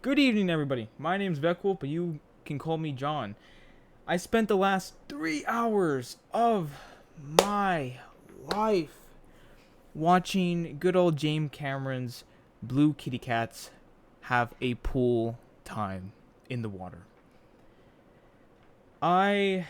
Good evening, everybody. My name's Vekul, but you can call me John. I spent the last 3 hours of my life watching good old James Cameron's Blue Kitty Cats have a pool time in the water. I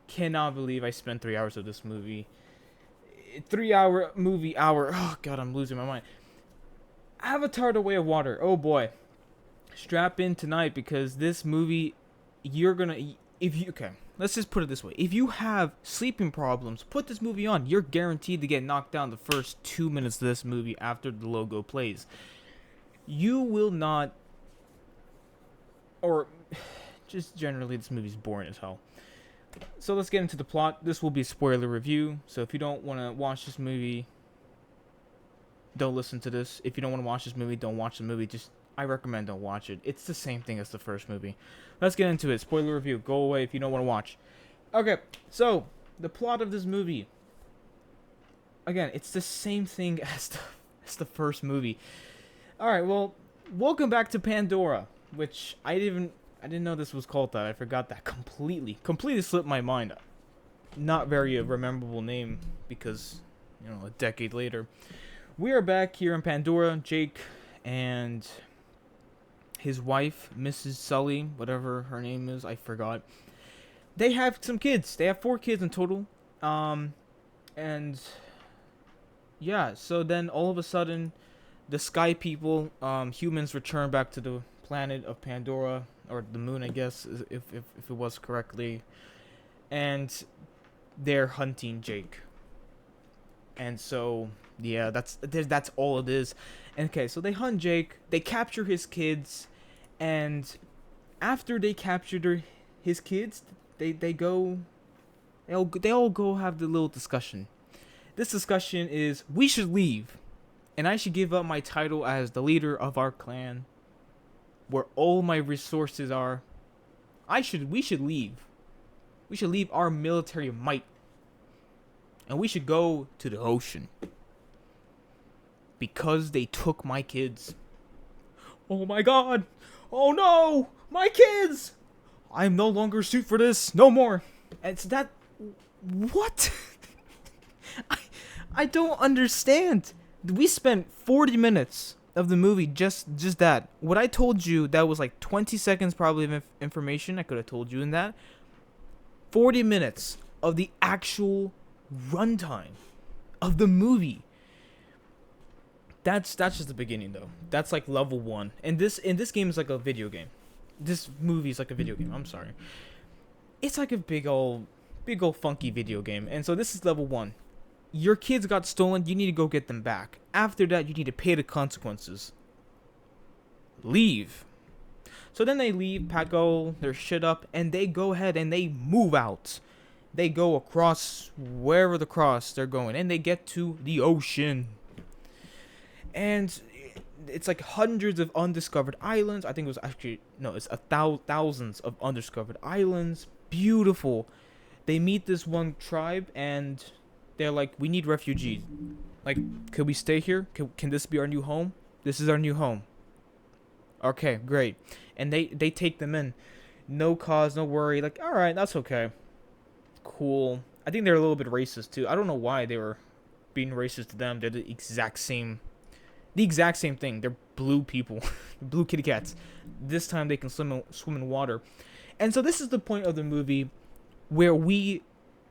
cannot believe I spent 3 hours of this movie. 3 hour movie hour. Oh god, I'm losing my mind. Avatar: The Way of Water. Oh boy. Strap in tonight because this movie, you're gonna, okay, let's just put it this way. If you have sleeping problems, put this movie on. You're guaranteed to get knocked down the first 2 minutes of this movie after the logo plays. You will not, or just generally, this movie's boring as hell. So let's get into the plot. This will be a spoiler review, so if you don't want to watch this movie, don't listen to this. If you don't want to watch this movie, don't watch the movie. I recommend don't watch it. It's the same thing as the first movie. Let's get into it. Spoiler review. Go away if you don't want to watch. Okay, so the plot of this movie. Again, it's the same thing as the first movie. All right, well, welcome back to Pandora, which I didn't know this was called that. I forgot that completely slipped my mind. Not very a memorable name because, a decade later. We are back here in Pandora. Jake and his wife, Mrs. Sully, whatever her name is, I forgot. They have some kids. They have 4 kids in total. And yeah, so then all of a sudden, the sky people, humans return back to the planet of Pandora, or the moon, I guess, if it was correctly. And they're hunting Jake. And so, yeah, that's all it is. Okay, so they hunt Jake, they capture his kids, and after they captured his kids, they all go have the little discussion. This discussion is, we should leave, and I should give up my title as the leader of our clan, where all my resources are. We should leave. We should leave our military might, and we should go to the ocean. Because they took my kids. Oh my god! Oh no! My kids! I'm no longer suit for this. No more. It's that. What? I don't understand. We spent 40 minutes of the movie just that. What I told you, that was like 20 seconds probably of information I could have told you in that. 40 minutes of the actual runtime of the movie. That's just the beginning though. That's like level 1. And this game is like a video game. This movie is like a video game. I'm sorry. It's like a big old funky video game. And so this is level 1. Your kids got stolen. You need to go get them back. After that, you need to pay the consequences. Leave. So then they leave, pack all their shit up, and they go ahead and they move out. They go across wherever the cross they're going, and they get to the ocean. And it's like hundreds of undiscovered islands. I think it was actually, no, it's thousands of undiscovered islands. Beautiful. They meet this one tribe and they're like, we need refugees. Like, could we stay here? Can this be our new home? This is our new home. Okay, great. And they take them in. No cause, no worry. Like, all right, that's okay. Cool. I think they're a little bit racist too. I don't know why they were being racist to them. They're the exact same thing. They're blue people, blue kitty cats. This time they can swim in water, and so this is the point of the movie where we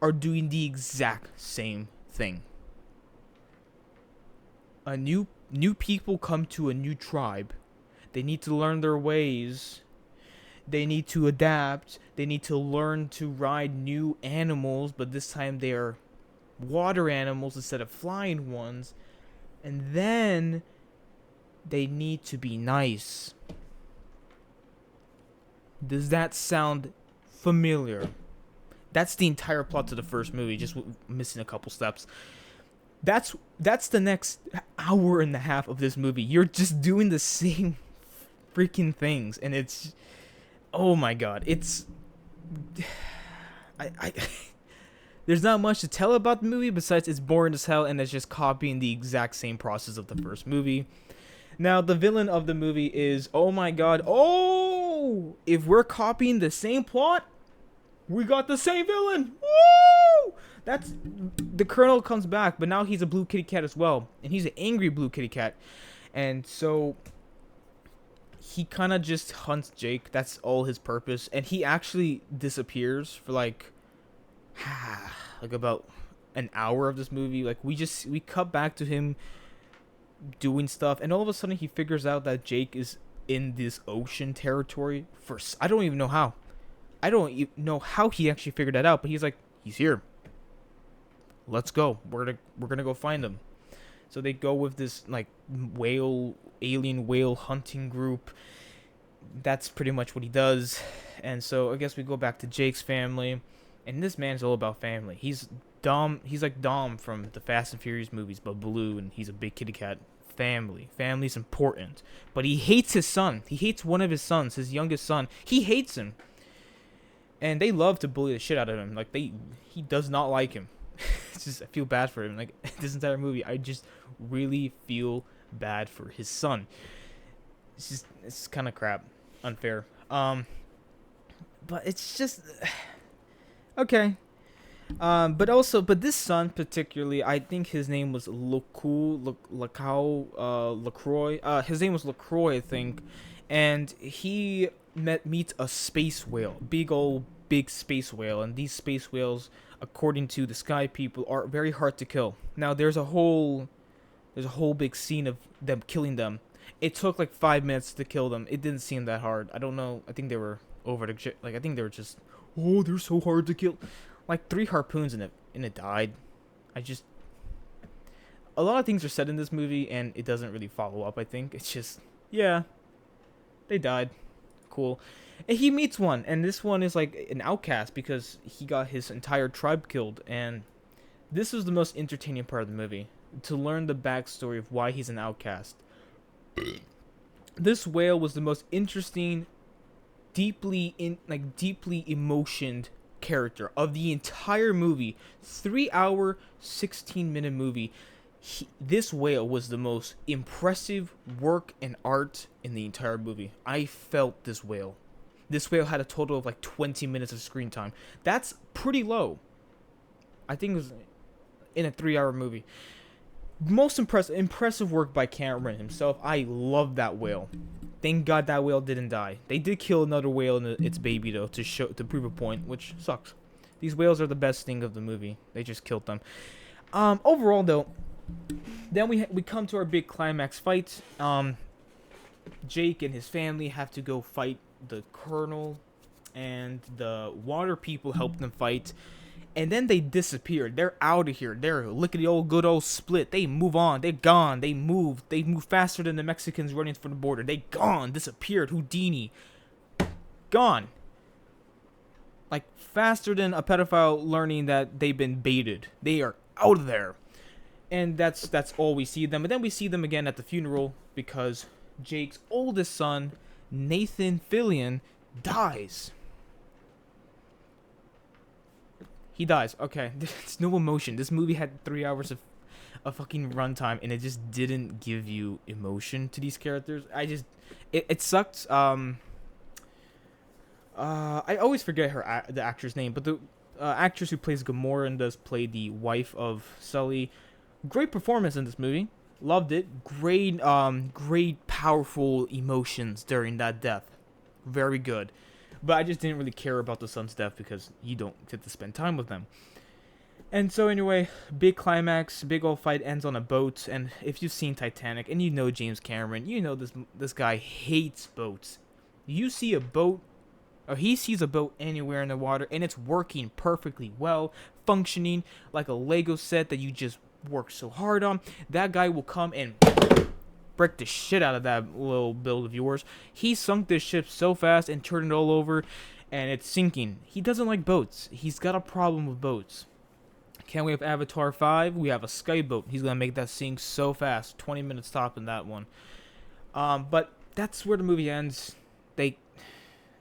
are doing the exact same thing. A new people come to a new tribe. They need to learn their ways. They need to adapt. They need to learn to ride new animals, but this time they are water animals instead of flying ones. And then they need to be nice. Does that sound familiar? That's the entire plot to the first movie, just missing a couple steps. That's the next hour and a half of this movie. You're just doing the same freaking things, and it's, oh my god, it's, I there's not much to tell about the movie besides it's boring as hell and it's just copying the exact same process of the first movie. Now, the villain of the movie is, oh my god, oh! If we're copying the same plot, we got the same villain! Woo! That's, the Colonel comes back, but now he's a blue kitty cat as well. And he's an angry blue kitty cat. And so, he kind of just hunts Jake. That's all his purpose. And he actually disappears for like about an hour of this movie. Like, we cut back to him doing stuff, and all of a sudden he figures out that Jake is in this ocean territory. I don't even know how. I don't even know how he actually figured that out, but he's like, he's here. Let's go. We're gonna go find him. So they go with this like alien whale hunting group. That's pretty much what he does. And so I guess we go back to Jake's family, and this man's all about family. He's Dom. He's like Dom from the Fast and Furious movies, but blue, and he's a big kitty cat. Family's important, but he hates his son. He hates one of his sons, his youngest son. He hates him, and they love to bully the shit out of him. Like, he does not like him. It's just, I feel bad for him. Like, this entire movie, I just really feel bad for his son. It's kind of crap, unfair. But it's just okay. But this son particularly, I think his name was Lacroix. His name was Lacroix, I think, and he meets a space whale, big space whale, and these space whales, according to the Sky People, are very hard to kill. Now there's a whole big scene of them killing them. It took like 5 minutes to kill them. It didn't seem that hard. I don't know. I think they were over the like. I think they were just, oh, they're so hard to kill. Like 3 harpoons and it died. A lot of things are said in this movie and it doesn't really follow up. I think it's just, yeah, they died. Cool. And he meets one, and this one is like an outcast because he got his entire tribe killed. And this was the most entertaining part of the movie, to learn the backstory of why he's an outcast. This whale was the most interesting, deeply emotioned character of the entire movie. 3-hour, 16-minute movie. This whale was the most impressive work and art in the entire movie. I felt this whale. This whale had a total of like 20 minutes of screen time. That's pretty low. I think it was in a 3-hour movie. Most impressive work by Cameron himself. I love that whale. Thank God that whale didn't die. They did kill another whale and its baby though to prove a point, which sucks. These whales are the best thing of the movie. They just killed them. Overall though, then we come to our big climax fight. Jake and his family have to go fight the Colonel, and the water people help them fight. And then they disappear. They're out of here. They're lickety old good old split. They move on. They're gone. They move faster than the Mexicans running for the border. They gone. Disappeared. Houdini. Gone. Like, faster than a pedophile learning that they've been baited. They are out of there. And that's all we see of them. And then we see them again at the funeral because Jake's oldest son, Nathan Fillion, dies. He dies. Okay. There's no emotion. This movie had 3 hours of fucking runtime, and it just didn't give you emotion to these characters. It sucked. I always forget the actor's name, but the actress who plays Gamora and does play the wife of Sully. Great performance in this movie. Loved it. Great, powerful emotions during that death. Very good. But I just didn't really care about the son's death because you don't get to spend time with them. And so anyway, big climax, big old fight ends on a boat. And if you've seen Titanic and you know James Cameron, you know this guy hates boats. You see a boat, or he sees a boat anywhere in the water, and it's working perfectly well, functioning like a Lego set that you just worked so hard on. That guy will come and break the shit out of that little build of yours. He sunk this ship so fast and turned it all over, and it's sinking. He doesn't like boats. He's got a problem with boats. Can't we have Avatar 5? We have a skyboat. He's gonna make that sink so fast. 20 minutes top in that one. But that's where the movie ends. They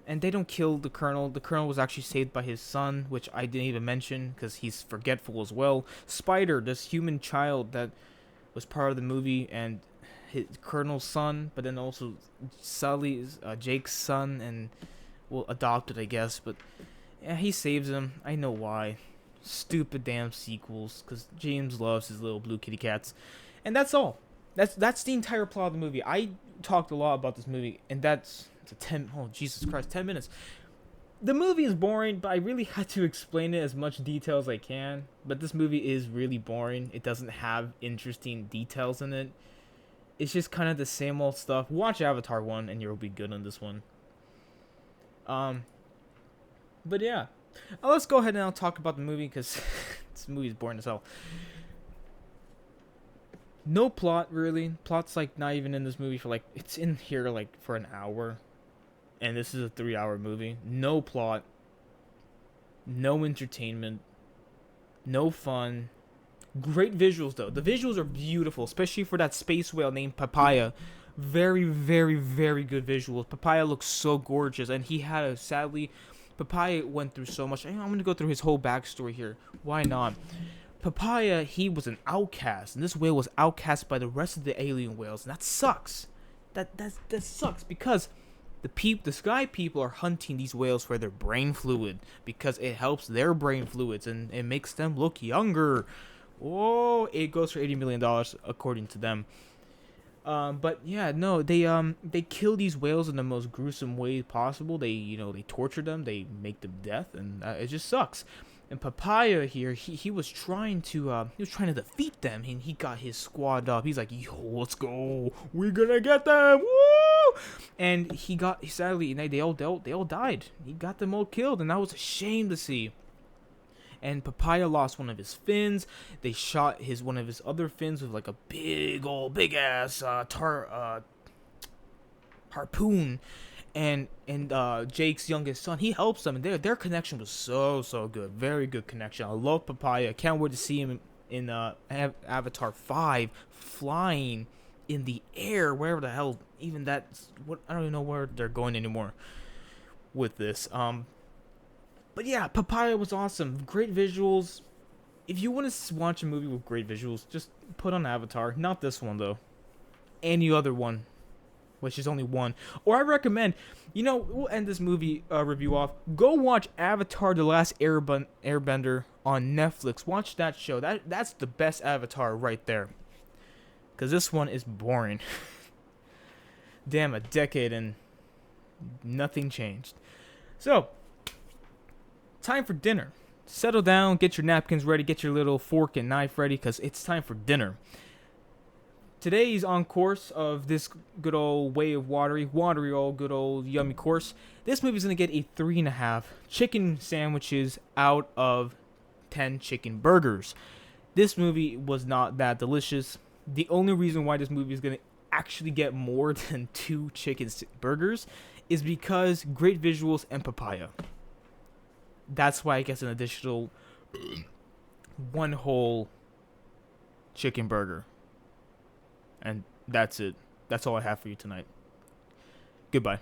don't kill the Colonel. The Colonel was actually saved by his son, which I didn't even mention because he's forgetful as well. Spider, this human child that was part of the movie, and his Colonel's son, but then also Sully's Jake's son, and well, adopted, I guess. But yeah, he saves him. I know why. Stupid damn sequels, because James loves his little blue kitty cats, and that's all. That's the entire plot of the movie. I talked a lot about this movie, and it's a 10. Oh Jesus Christ, 10 minutes. The movie is boring, but I really had to explain it as much detail as I can. But this movie is really boring. It doesn't have interesting details in it. It's just kind of the same old stuff. Watch Avatar 1 and you'll be good on this one. But yeah. Let's go ahead and now talk about the movie, because this movie is boring as hell. No plot, really. Plot's like not even in this movie for like, it's in here like for an hour. And this is a 3-hour movie. No plot. No entertainment. No fun. Great visuals, though. The visuals are beautiful, especially for that space whale named Papaya. Very, very, very good visuals. Papaya looks so gorgeous, and he had a, sadly, Papaya went through so much. I'm going to go through his whole backstory here. Why not? Papaya, he was an outcast, and this whale was outcast by the rest of the alien whales, and that sucks. That sucks, because the sky people are hunting these whales for their brain fluid, because it helps their brain fluids, and it makes them look younger. Oh, it goes for $80 million according to them. But yeah, no, they kill these whales in the most gruesome way possible. They torture them, they make them death, and it just sucks. And Papaya here, he was trying to defeat them, and he got his squad up. He's like, yo, let's go, we're gonna get them, woo! And sadly, they all died. He got them all killed, and that was a shame to see. And Papaya lost one of his fins. They shot one of his other fins with like a big ass harpoon. And Jake's youngest son, he helps them, and their connection was so good, very good connection. I love Papaya. Can't wait to see him in Avatar 5 flying in the air, wherever the hell. Even that's what, I don't even know where they're going anymore with this. But yeah, Papaya was awesome. Great visuals. If you want to watch a movie with great visuals, just put on Avatar. Not this one, though. Any other one, which is only one. Or I recommend, we'll end this movie review off. Go watch Avatar The Last Airbender on Netflix. Watch that show. That's the best Avatar right there. Because this one is boring. Damn, a decade and nothing changed. So, time for dinner. Settle down, get your napkins ready, get your little fork and knife ready, because it's time for dinner. Today's on course of this good old way of watery old good old yummy course. This movie's going to get a 3.5 chicken sandwiches out of 10 chicken burgers. This movie was not that delicious. The only reason why this movie is going to actually get more than 2 chicken burgers is because great visuals and Papaya. That's why it gets an additional 1 whole chicken burger. And that's it. That's all I have for you tonight. Goodbye.